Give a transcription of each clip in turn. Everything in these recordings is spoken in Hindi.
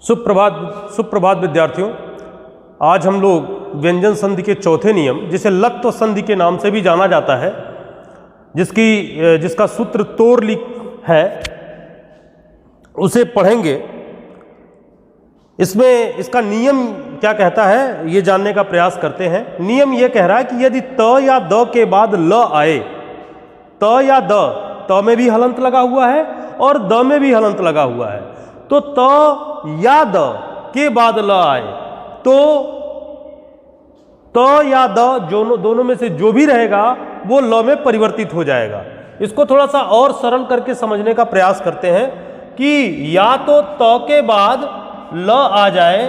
सुप्रभात विद्यार्थियों। आज हम लोग व्यंजन संधि के चौथे नियम, जिसे लत्व संधि के नाम से भी जाना जाता है, जिसका सूत्र तोड़ लिख है, उसे पढ़ेंगे। इसमें इसका नियम क्या कहता है ये जानने का प्रयास करते हैं। नियम ये कह रहा है कि यदि त या द के बाद ल आए, त या द, त में भी हलंत लगा हुआ है और द में भी हलंत लगा हुआ है, तो त या द के बाद ल आए तो त या द दोनों में से जो भी रहेगा वो ल में परिवर्तित हो जाएगा। इसको थोड़ा सा और सरल करके समझने का प्रयास करते हैं कि या तो त के बाद ल आ जाए,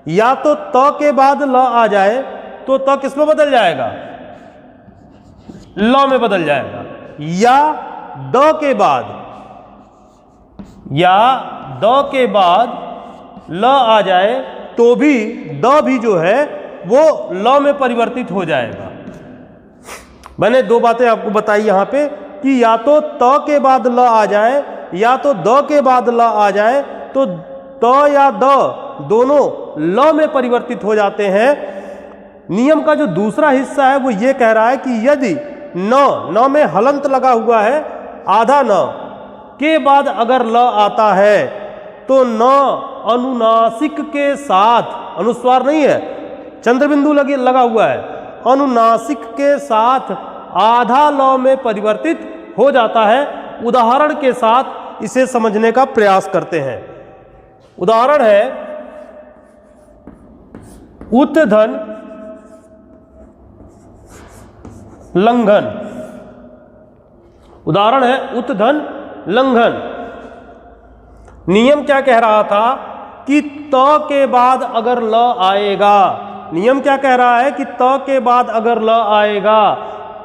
या तो त के बाद ल आ जाए तो त किस में बदल जाएगा? ल में बदल जाएगा। या द के बाद, या द के बाद ल आ जाए तो भी द भी जो है वो ल में परिवर्तित हो जाएगा। मैंने दो बातें आपको बताई यहां पे कि या तो त के बाद ल आ जाए या तो द के बाद ल आ जाए, तो त या द दोनों ल में परिवर्तित हो जाते हैं। नियम का जो दूसरा हिस्सा है वो ये कह रहा है कि यदि न में हलंत लगा हुआ है, आधा न के बाद अगर ल आता है तो न अनुनासिक के साथ, अनुस्वार नहीं है, चंद्रबिंदु लगा हुआ है, अनुनासिक के साथ आधा ल में परिवर्तित हो जाता है। उदाहरण के साथ इसे समझने का प्रयास करते हैं। उदाहरण है उत्धन लंघन। उदाहरण है उत्धन लंघन। नियम क्या कह रहा था कि त के बाद अगर ल आएगा, नियम क्या कह रहा है कि त के बाद अगर ल आएगा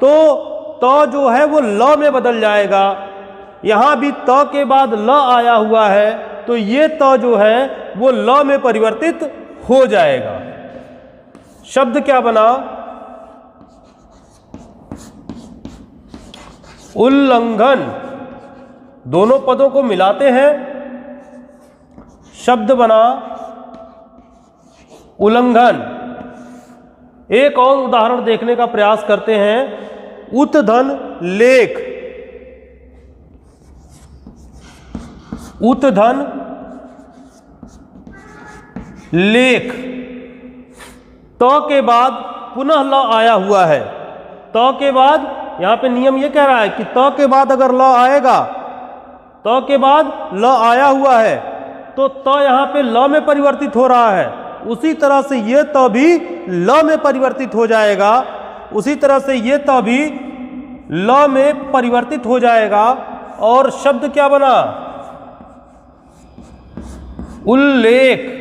तो त जो है वो ल में बदल जाएगा। यहां भी त के बाद ल आया हुआ है तो ये त जो है वो ल में परिवर्तित हो जाएगा। शब्द क्या बना? उल्लंघन। दोनों पदों को मिलाते हैं, शब्द बना उल्लंघन। एक और उदाहरण देखने का प्रयास करते हैं। उत्धन लेख। उत्धन लेख। त के बाद पुनः ल आया हुआ है। त के बाद, यहां पे नियम ये कह रहा है कि त के बाद अगर ल आएगा, त के बाद ल आया हुआ है तो त यहां पे ल में परिवर्तित हो रहा है। उसी तरह से ये त भी ल में परिवर्तित हो जाएगा। उसी तरह से ये त भी ल में परिवर्तित हो जाएगा। और शब्द क्या बना? उल्लेख।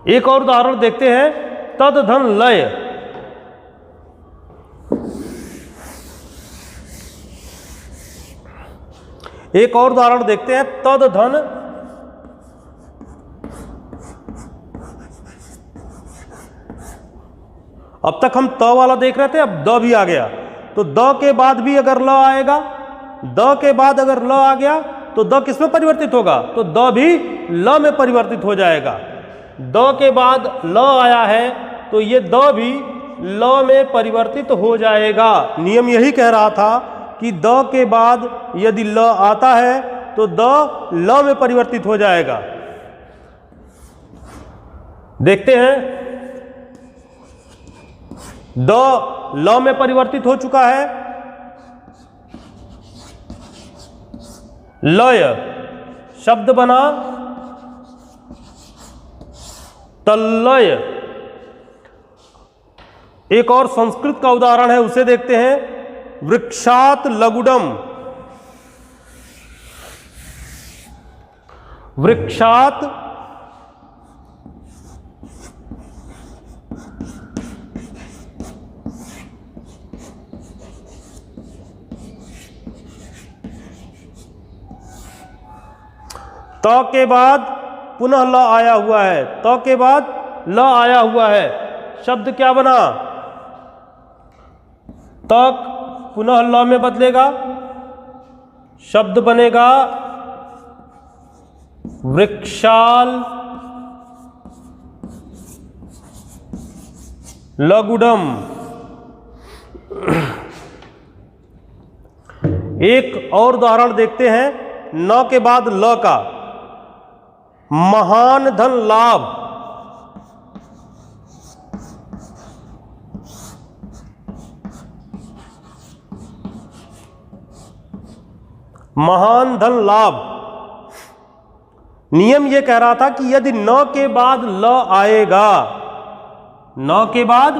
एक और उदाहरण देखते हैं। तद धन लय। एक और उदाहरण देखते हैं। तद धन अब तक हम त वाला देख रहे थे, अब द भी आ गया तो द के बाद भी अगर ल आएगा, द के बाद अगर ल आ गया तो द किस में परिवर्तित होगा? तो द भी ल में परिवर्तित हो जाएगा। द के बाद ल आया है तो ये द भी ल में परिवर्तित हो जाएगा। नियम यही कह रहा था कि द के बाद यदि ल आता है तो द ल में परिवर्तित हो जाएगा। देखते हैं। द ल में परिवर्तित हो चुका है। लय। शब्द बना तल्लय। एक और संस्कृत का उदाहरण है, उसे देखते हैं। वृक्षात लगुडम। वृक्षात त के बाद पुनः ल आया हुआ है। त के बाद ल आया हुआ है। शब्द क्या बना? तक पुनः ल में बदलेगा, शब्द बनेगा वृक्षाल लघुडम। एक और उदाहरण देखते हैं न के बाद ल का। महान धन लाभ, महान धन लाभ। नियम यह कह रहा था कि यदि न के बाद ल आएगा, न के बाद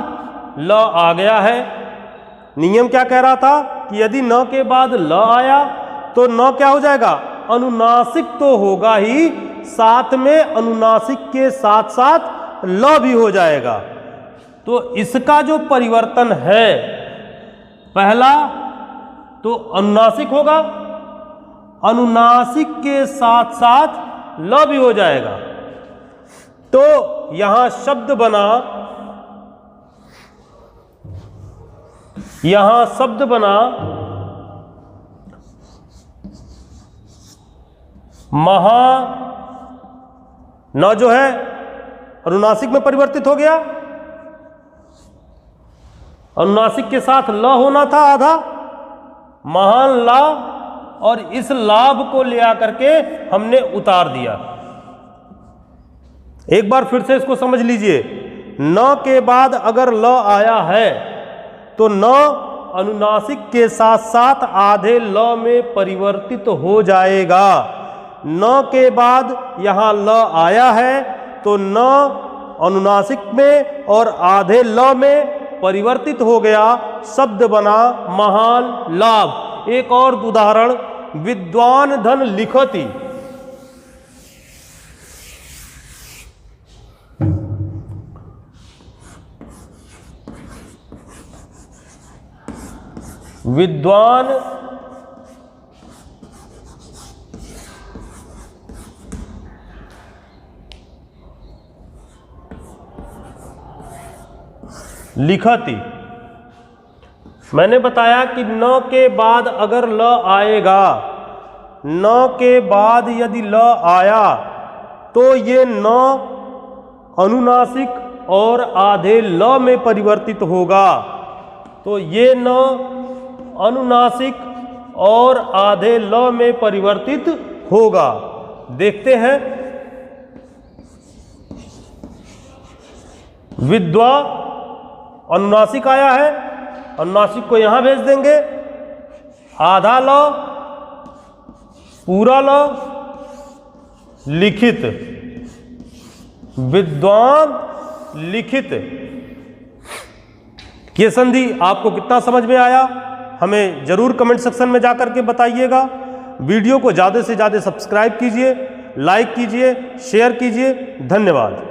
ल आ गया है, नियम क्या कह रहा था कि यदि न के बाद ल आया तो न क्या हो जाएगा, अनुनासिक तो होगा ही, साथ में अनुनासिक के साथ साथ ल भी हो जाएगा। तो इसका जो परिवर्तन है, पहला तो अनुनासिक होगा, अनुनासिक के साथ साथ ल भी हो जाएगा। तो यहां शब्द बना, यहां शब्द बना महा, न जो है अनुनासिक में परिवर्तित हो गया, अनुनासिक के साथ ल होना था आधा, महान लाभ, और इस लाभ को ले आकर के हमने उतार दिया। एक बार फिर से इसको समझ लीजिए, न के बाद अगर ल आया है तो न अनुनासिक के साथ साथ आधे ल में परिवर्तित हो जाएगा। न के बाद यहां ल आया है तो न अनुनासिक में और आधे ल में परिवर्तित हो गया, शब्द बना महान लाभ। एक और उदाहरण, विद्वान धन लिखति। विद्वान लिखति। मैंने बताया कि न के बाद अगर ल आएगा, न के बाद यदि ल आया तो ये न अनुनासिक और आधे ल में परिवर्तित होगा। तो ये न अनुनासिक और आधे ल में परिवर्तित होगा। देखते हैं, विद्वा अनुनासिक आया है, अनुनासिक को यहां भेज देंगे, आधा ल, पूरा ल, लिखित, विद्वान लिखित। ये संधि आपको कितना समझ में आया, हमें जरूर कमेंट सेक्शन में जाकर के बताइएगा। वीडियो को ज़्यादा से ज़्यादा सब्सक्राइब कीजिए, लाइक कीजिए, शेयर कीजिए। धन्यवाद।